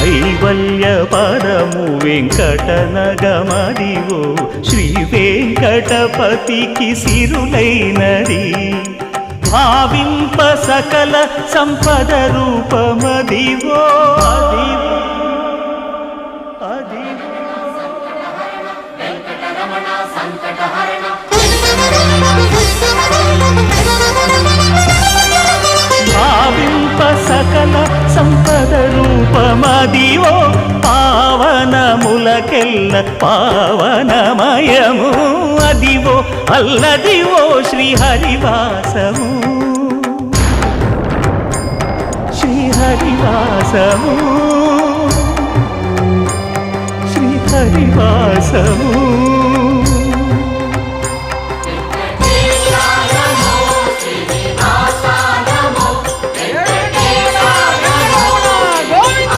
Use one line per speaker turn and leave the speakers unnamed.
కైవల్య పదము వెంకటనగమదివో శ్రీ వెంకటపతికి సిరులైనది భావింప సకల సంపద రూపమదివో అదివో అదివో భావింప సకల సంపద రూపమదివో పావనములకెల్ల పావనమయము అదివో అల్లదివో శ్రీహరివాసము శ్రీహరివాసము శ్రీహరివాసము